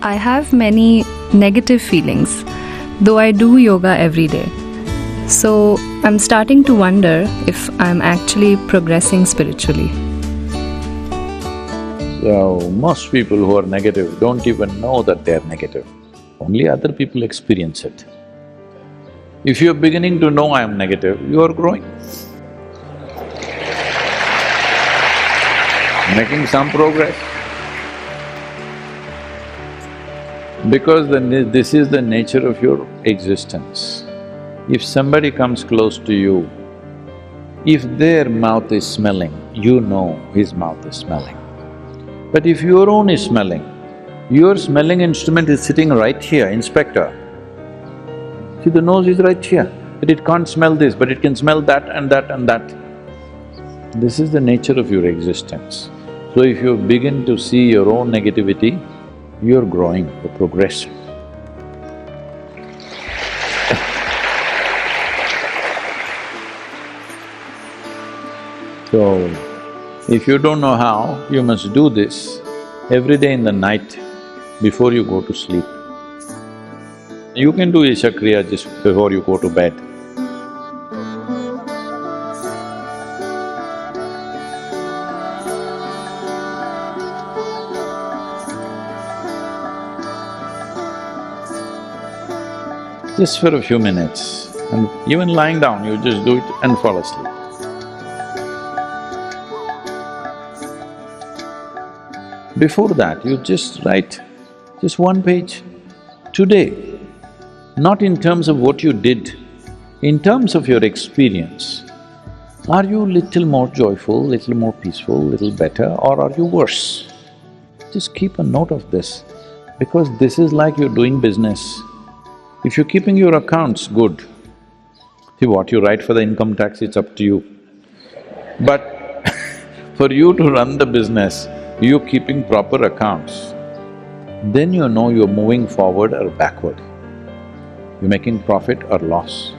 I have many negative feelings, though I do yoga every day. So I'm starting to wonder if I'm actually progressing spiritually. So, most people who are negative don't even know that they're negative. Only other people experience it. If you're beginning to know I'm negative, you are growing. Making some progress. Because this is the nature of your existence. If somebody comes close to you, if their mouth is smelling, you know his mouth is smelling. But if your own is smelling, your smelling instrument is sitting right here, inspector. See, the nose is right here, but it can't smell this, but it can smell that and that and that. This is the nature of your existence. So if you begin to see your own negativity, you're growing, you're progressing. So, if you don't know how, you must do this every day in the night before you go to sleep. You can do Isha Kriya just before you go to bed. Just for a few minutes, and even lying down, you just do it and fall asleep. Before that, you just write just one page. Today, not in terms of what you did, in terms of your experience, are you little more joyful, little more peaceful, little better, or are you worse? Just keep a note of this, because this is like you're doing business. If you're keeping your accounts good, see what you write for the income tax, it's up to you. But for you to run the business, you're keeping proper accounts, then you know you're moving forward or backward. You're making profit or loss.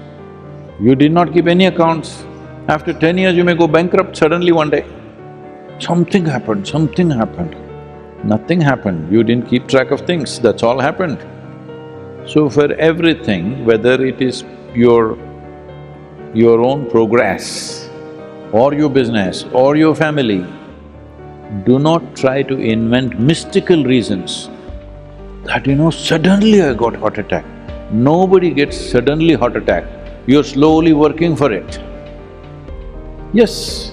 You did not keep any accounts. After 10 years, you may go bankrupt suddenly one day. Something happened, something happened. Nothing happened, you didn't keep track of things, that's all happened. So for everything, whether it is your own progress or your business or your family, do not try to invent mystical reasons that, suddenly I got heart attack. Nobody gets suddenly heart attack, you're slowly working for it. Yes,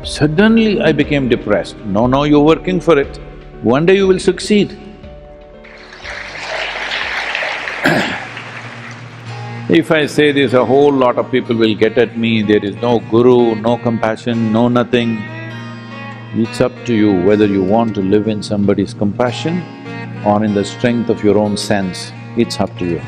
suddenly I became depressed. No, you're working for it. One day you will succeed. If I say this, a whole lot of people will get at me, there is no guru, no compassion, no nothing. It's up to you whether you want to live in somebody's compassion or in the strength of your own sense, it's up to you.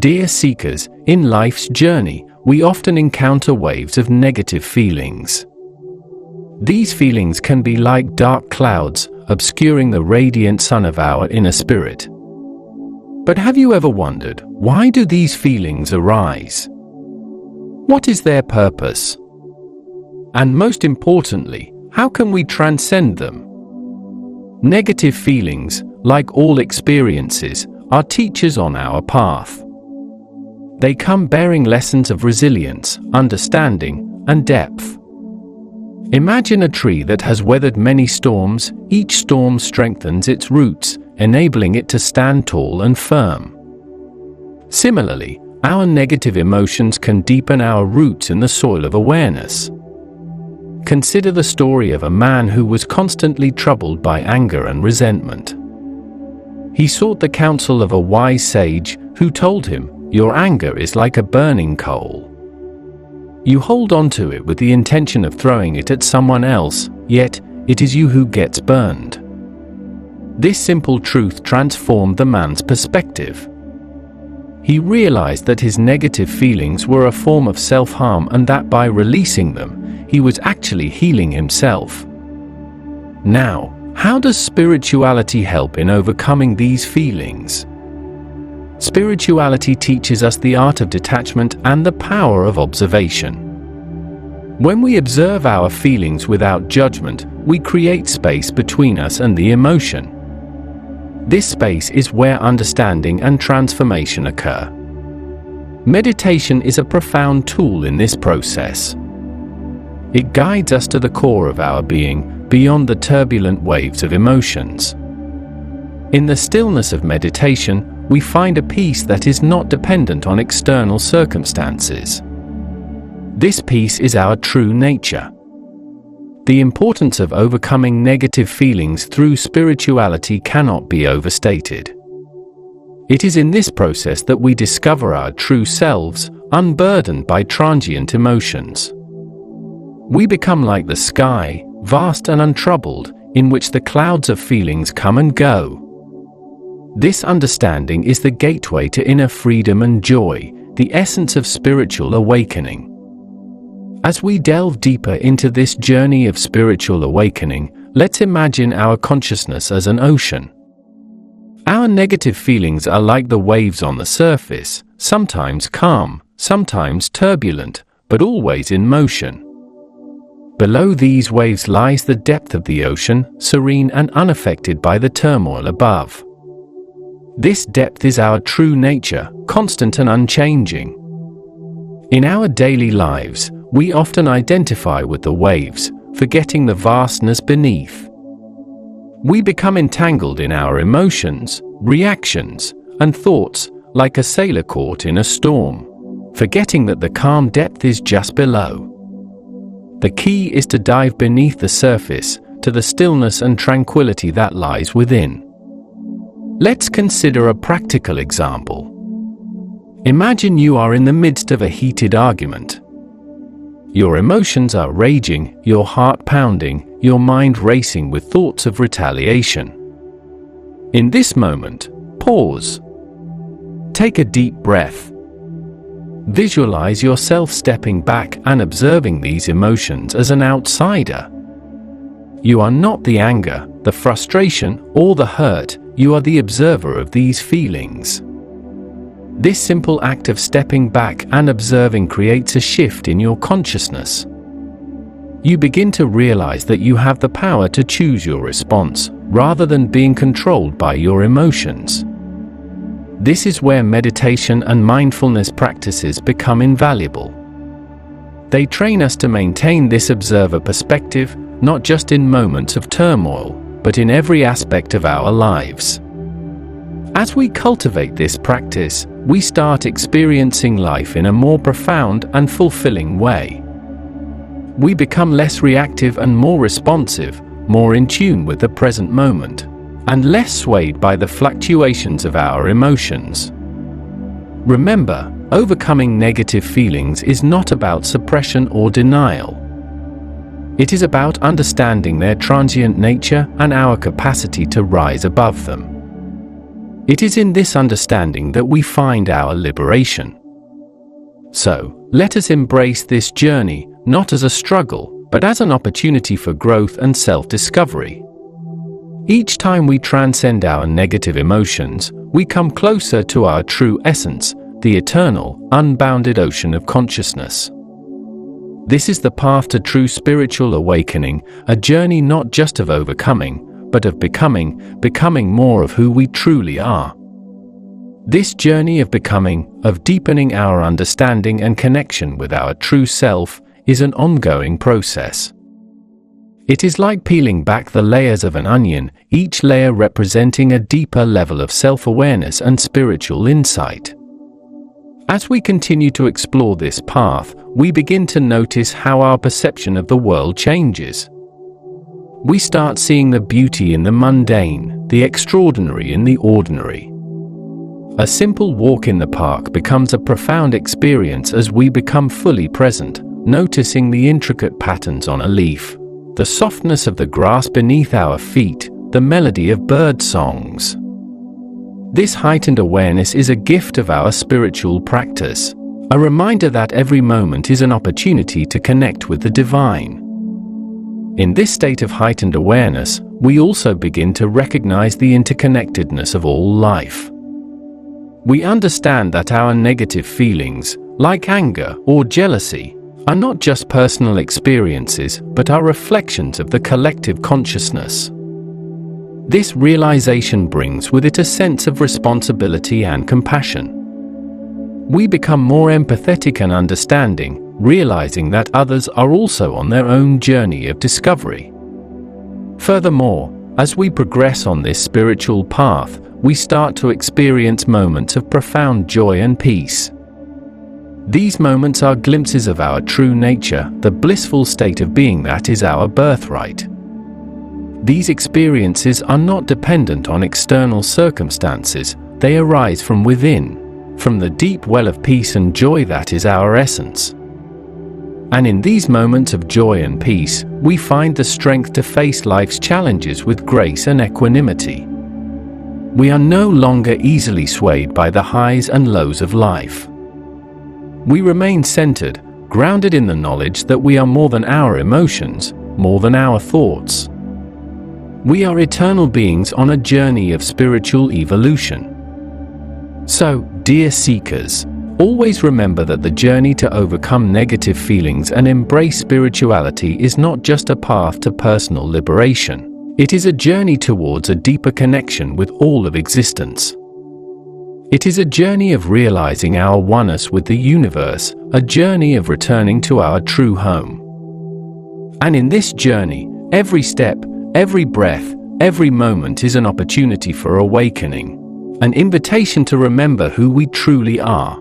Dear seekers, in life's journey, we often encounter waves of negative feelings. These feelings can be like dark clouds, obscuring the radiant sun of our inner spirit. But have you ever wondered, why do these feelings arise? What is their purpose? And most importantly, how can we transcend them? Negative feelings, like all experiences, are teachers on our path. They come bearing lessons of resilience, understanding, and depth. Imagine a tree that has weathered many storms. Each storm strengthens its roots, enabling it to stand tall and firm. Similarly, our negative emotions can deepen our roots in the soil of awareness. Consider the story of a man who was constantly troubled by anger and resentment. He sought the counsel of a wise sage who told him, "Your anger is like a burning coal. You hold on to it with the intention of throwing it at someone else, yet it is you who gets burned." This simple truth transformed the man's perspective. he realized that his negative feelings were a form of self-harm and that by releasing them, he was actually healing himself. Now, how does spirituality help in overcoming these feelings? Spirituality teaches us the art of detachment and the power of observation. When we observe our feelings without judgment, we create space between us and the emotion. This space is where understanding and transformation occur. Meditation is a profound tool in this process. It guides us to the core of our being, beyond the turbulent waves of emotions. In the stillness of meditation, we find a peace that is not dependent on external circumstances. This peace is our true nature. The importance of overcoming negative feelings through spirituality cannot be overstated. It is in this process that we discover our true selves, unburdened by transient emotions. We become like the sky, vast and untroubled, in which the clouds of feelings come and go. This understanding is the gateway to inner freedom and joy, the essence of spiritual awakening. As we delve deeper into this journey of spiritual awakening, let's imagine our consciousness as an ocean. Our negative feelings are like the waves on the surface, sometimes calm, sometimes turbulent, but always in motion. Below these waves lies the depth of the ocean, serene and unaffected by the turmoil above. This depth is our true nature, constant and unchanging. In our daily lives, we often identify with the waves, forgetting the vastness beneath. We become entangled in our emotions, reactions, and thoughts, like a sailor caught in a storm, forgetting that the calm depth is just below. The key is to dive beneath the surface, to the stillness and tranquility that lies within. Let's consider a practical example. Imagine you are in the midst of a heated argument. Your emotions are raging, your heart pounding, your mind racing with thoughts of retaliation. In this moment, pause. Take a deep breath. Visualize yourself stepping back and observing these emotions as an outsider. You are not the anger, the frustration, or the hurt, you are the observer of these feelings. This simple act of stepping back and observing creates a shift in your consciousness. You begin to realize that you have the power to choose your response, rather than being controlled by your emotions. This is where meditation and mindfulness practices become invaluable. They train us to maintain this observer perspective, not just in moments of turmoil, but in every aspect of our lives. As we cultivate this practice, we start experiencing life in a more profound and fulfilling way. We become less reactive and more responsive, more in tune with the present moment, and less swayed by the fluctuations of our emotions. Remember, overcoming negative feelings is not about suppression or denial. It is about understanding their transient nature and our capacity to rise above them. It is in this understanding that we find our liberation. So, let us embrace this journey, not as a struggle, but as an opportunity for growth and self-discovery. Each time we transcend our negative emotions, we come closer to our true essence, the eternal, unbounded ocean of consciousness. This is the path to true spiritual awakening, a journey not just of overcoming, but of becoming more of who we truly are. This journey of becoming, of deepening our understanding and connection with our true self, is an ongoing process. It is like peeling back the layers of an onion, each layer representing a deeper level of self-awareness and spiritual insight. As we continue to explore this path, we begin to notice how our perception of the world changes. We start seeing the beauty in the mundane, the extraordinary in the ordinary. A simple walk in the park becomes a profound experience as we become fully present, noticing the intricate patterns on a leaf, the softness of the grass beneath our feet, the melody of bird songs. This heightened awareness is a gift of our spiritual practice, a reminder that every moment is an opportunity to connect with the divine. In this state of heightened awareness, we also begin to recognize the interconnectedness of all life. We understand that our negative feelings, like anger or jealousy, are not just personal experiences but are reflections of the collective consciousness. This realization brings with it a sense of responsibility and compassion. We become more empathetic and understanding, realizing that others are also on their own journey of discovery. Furthermore, as we progress on this spiritual path, we start to experience moments of profound joy and peace. These moments are glimpses of our true nature, the blissful state of being that is our birthright. These experiences are not dependent on external circumstances, they arise from within, from the deep well of peace and joy that is our essence. And in these moments of joy and peace, we find the strength to face life's challenges with grace and equanimity. We are no longer easily swayed by the highs and lows of life. We remain centered, grounded in the knowledge that we are more than our emotions, more than our thoughts. We are eternal beings on a journey of spiritual evolution. So, dear seekers, always remember that the journey to overcome negative feelings and embrace spirituality is not just a path to personal liberation. It is a journey towards a deeper connection with all of existence. It is a journey of realizing our oneness with the universe, a journey of returning to our true home. And in this journey, every step, every breath, every moment is an opportunity for awakening, an invitation to remember who we truly are.